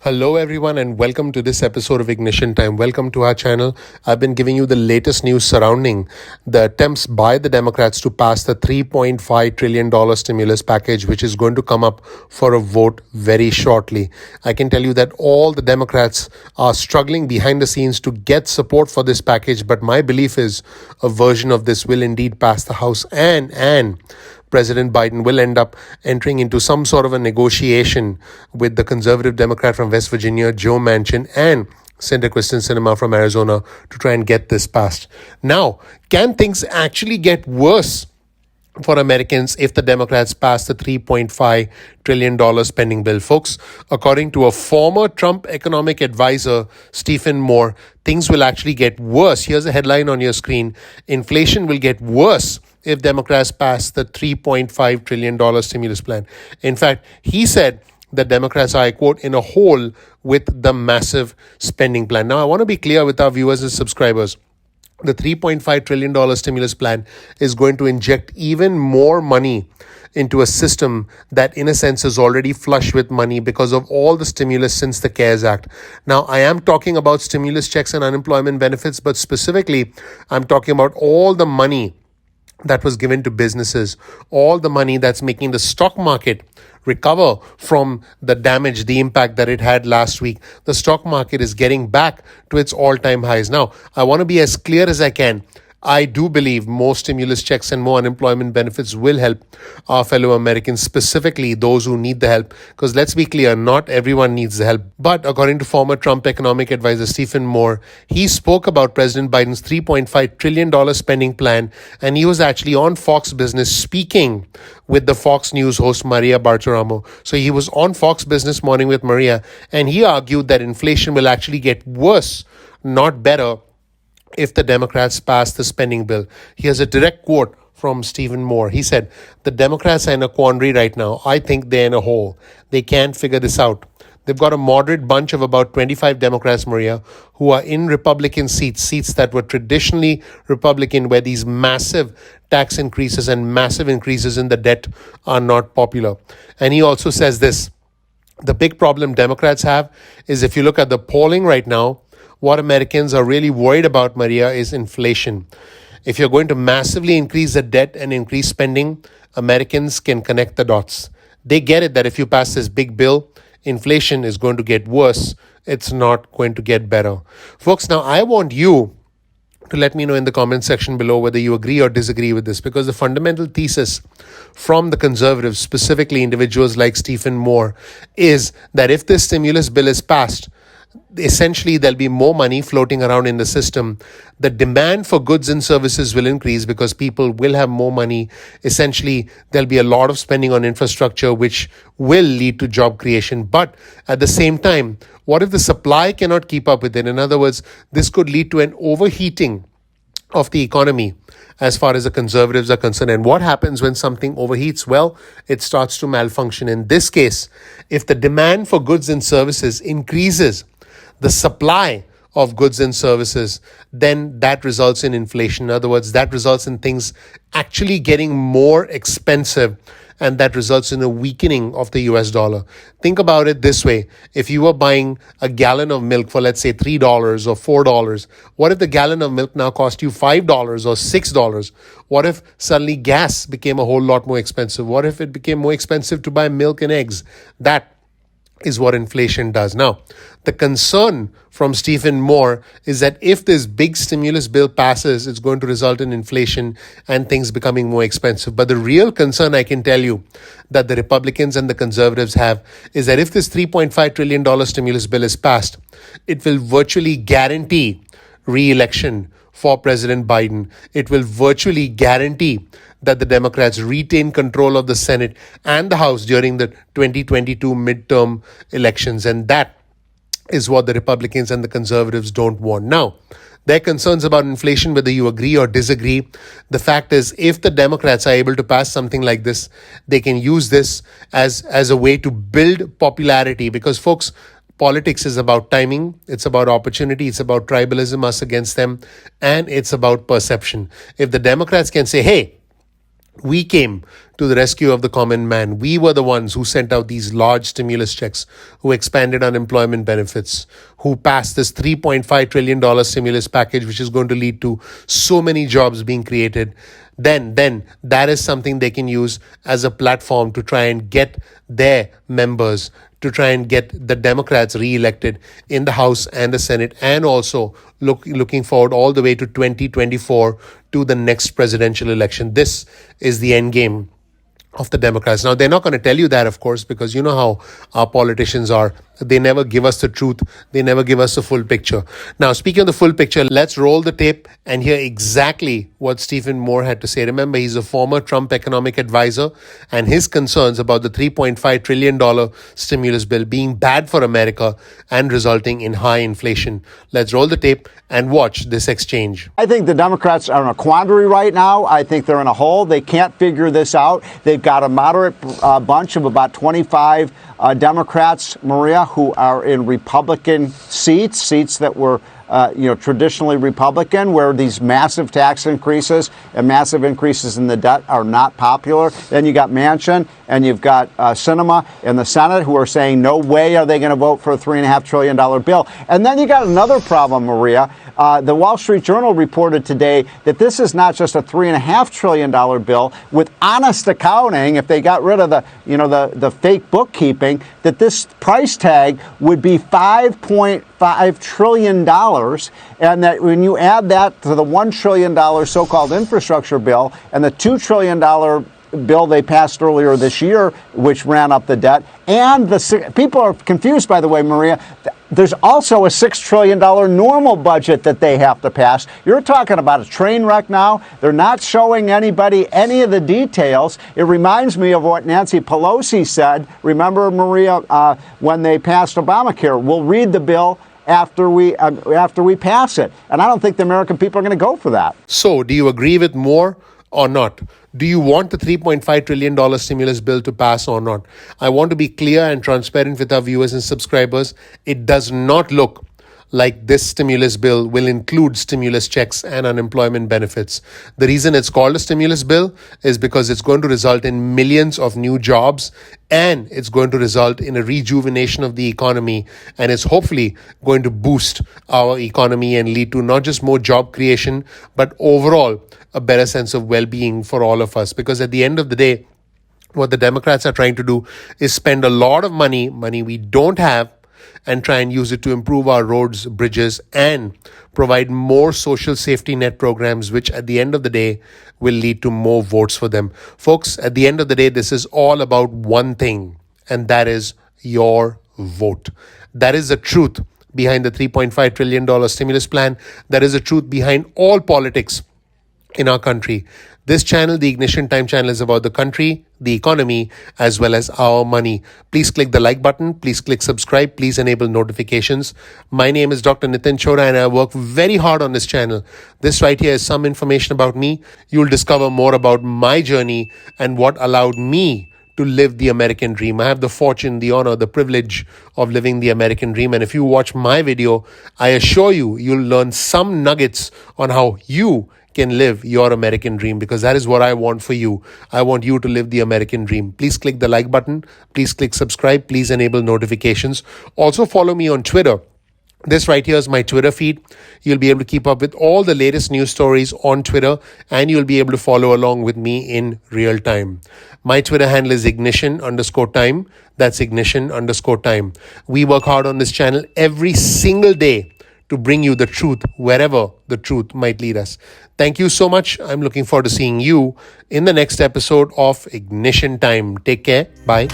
Hello, everyone, and welcome to this episode of Ignition Time. Welcome to our channel. I've been giving you the latest news surrounding the attempts by the Democrats to pass the $3.5 trillion stimulus package, which is going to come up for a vote very shortly. I can tell you that all the Democrats are struggling behind the scenes to get support for this package, but my belief is a version of this will indeed pass the House and President Biden will end up entering into some sort of a negotiation with the conservative Democrat from West Virginia, Joe Manchin, and Senator Kristen Sinema from Arizona to try and get this passed. Now, can things actually get worse for Americans if the Democrats pass the $3.5 trillion spending bill? Folks, according to a former Trump economic advisor, Stephen Moore, things will actually get worse. Here's a headline on your screen. Inflation will get worse if Democrats pass the $3.5 trillion stimulus plan. In fact, he said that Democrats are, I quote, in a hole with the massive spending plan. Now, I want to be clear with our viewers and subscribers. The $3.5 trillion stimulus plan is going to inject even more money into a system that, in a sense, is already flush with money because of all the stimulus since the CARES Act. Now, I am talking about stimulus checks and unemployment benefits, but specifically, I'm talking about all the money that was given to businesses, all the money that's making the stock market recover from the damage, the impact that it had last week. The stock market is getting back to its all-time highs. Now, I want to be as clear as I can. I do believe more stimulus checks and more unemployment benefits will help our fellow Americans, specifically those who need the help. Because let's be clear, not everyone needs the help. But according to former Trump economic advisor Stephen Moore, he spoke about President Biden's $3.5 trillion spending plan, and he was actually on Fox Business speaking with the Fox News host Maria Bartiromo. So he was on Fox Business Morning with Maria, and he argued that inflation will actually get worse, not better, if the Democrats pass the spending bill. Here's a direct quote from Stephen Moore. He said, "The Democrats are in a quandary right now. I think they're in a hole. They can't figure this out. They've got a moderate bunch of about 25 Democrats, Maria, who are in Republican seats that were traditionally Republican, where these massive tax increases and massive increases in the debt are not popular." And he also says this, the big problem Democrats have is, if you look at the polling right now, what Americans are really worried about, Maria, is inflation. If you're going to massively increase the debt and increase spending, Americans can connect the dots. They get it that if you pass this big bill, inflation is going to get worse. It's not going to get better. Folks, now I want you to let me know in the comment section below whether you agree or disagree with this, because the fundamental thesis from the conservatives, specifically individuals like Stephen Moore, is that if this stimulus bill is passed, essentially there'll be more money floating around in the system. The demand for goods and services will increase because people will have more money. Essentially, there'll be a lot of spending on infrastructure, which will lead to job creation. But at the same time, what if the supply cannot keep up with it? In other words, this could lead to an overheating of the economy as far as the conservatives are concerned. And what happens when something overheats? Well, it starts to malfunction. In this case, if the demand for goods and services increases the supply of goods and services, then that results in inflation. In other words, that results in things actually getting more expensive, and that results in a weakening of the US dollar. Think about it this way. If you were buying a gallon of milk for, let's say, $3 or $4, what if the gallon of milk now cost you $5 or $6? What if suddenly gas became a whole lot more expensive? What if it became more expensive to buy milk and eggs? That is what inflation does. Now, the concern from Stephen Moore is that if this big stimulus bill passes, it's going to result in inflation and things becoming more expensive. But the real concern, I can tell you, that the Republicans and the conservatives have is that if this $3.5 trillion stimulus bill is passed, it will virtually guarantee re-election for President Biden. It will virtually guarantee that the Democrats retain control of the Senate and the House during the 2022 midterm elections. And that is what the Republicans and the conservatives don't want. Now, their concerns about inflation, whether you agree or disagree, the fact is, if the Democrats are able to pass something like this, they can use this as a way to build popularity. Because, folks, politics is about timing, it's about opportunity, it's about tribalism, us against them, and it's about perception. If the Democrats can say, hey, We came to the rescue of the common man. We were the ones who sent out these large stimulus checks, who expanded unemployment benefits, who passed this $3.5 trillion stimulus package, which is going to lead to so many jobs being created. Then that is something they can use as a platform to try and get their members, to try and get the Democrats re-elected in the House and the Senate, and also looking forward all the way to 2024 to the next presidential election. This is the end game of the Democrats. Now, they're not going to tell you that, of course, because you know how our politicians are. They never give us the truth. They never give us the full picture. Now, speaking of the full picture, let's roll the tape and hear exactly what Stephen Moore had to say. Remember, he's a former Trump economic advisor, and his concerns about the $3.5 trillion stimulus bill being bad for America and resulting in high inflation. Let's roll the tape and watch this exchange. I think the Democrats are in a quandary right now. I think they're in a hole. They can't figure this out. They've got a moderate bunch of about 25 Democrats, Maria, who are in Republican seats that were traditionally Republican, where these massive tax increases and massive increases in the debt are not popular. Then you got Manchin and you've got Sinema in the Senate who are saying no way are they going to vote for a $3.5 trillion bill. And then you got another problem, Maria. The Wall Street Journal reported today that this is not just a $3.5 trillion bill. With honest accounting, if they got rid of the fake bookkeeping, that this price tag would be $5.5 trillion. And that when you add that to the $1 trillion so-called infrastructure bill and the $2 trillion bill they passed earlier this year, which ran up the debt, and people are confused, by the way, Maria. There's also a $6 trillion normal budget that they have to pass. You're talking about a train wreck now. They're not showing anybody any of the details. It reminds me of what Nancy Pelosi said. Remember, Maria, when they passed Obamacare, we'll read the bill after we pass it. And I don't think the American people are going to go for that. So, do you agree with Moore or not? Do you want the $3.5 trillion stimulus bill to pass or not? I want to be clear and transparent with our viewers and subscribers. It does not look like this stimulus bill will include stimulus checks and unemployment benefits. The reason it's called a stimulus bill is because it's going to result in millions of new jobs, and it's going to result in a rejuvenation of the economy, and it's hopefully going to boost our economy and lead to not just more job creation, but overall a better sense of well-being for all of us. Because at the end of the day, what the Democrats are trying to do is spend a lot of money we don't have, and try and use it to improve our roads, bridges, and provide more social safety net programs, which at the end of the day will lead to more votes for them. Folks, at the end of the day, this is all about one thing, and that is your vote. That is the truth behind the $3.5 trillion stimulus plan. That is the truth behind all politics in our country. This channel, the Ignition Time channel, is about the country, the economy, as well as our money. Please click the like button. Please click subscribe. Please enable notifications. My name is Dr. Nitin Chora, and I work very hard on this channel. This right here is some information about me. You'll discover more about my journey and what allowed me to live the American dream. I have the fortune, the honor, the privilege of living the American dream. And if you watch my video, I assure you, you'll learn some nuggets on how you can live your American dream, because that is what I want for you. I want you to live the American dream. Please click the like button. Please click subscribe. Please enable notifications. Also follow me on Twitter. This right here is my Twitter feed. You'll be able to keep up with all the latest news stories on Twitter, and you'll be able to follow along with me in real time. My Twitter handle is ignition_time. That's ignition_time. We work hard on this channel every single day to bring you the truth wherever the truth might lead us. Thank you so much. I'm looking forward to seeing you in the next episode of Ignition Time. Take care. Bye.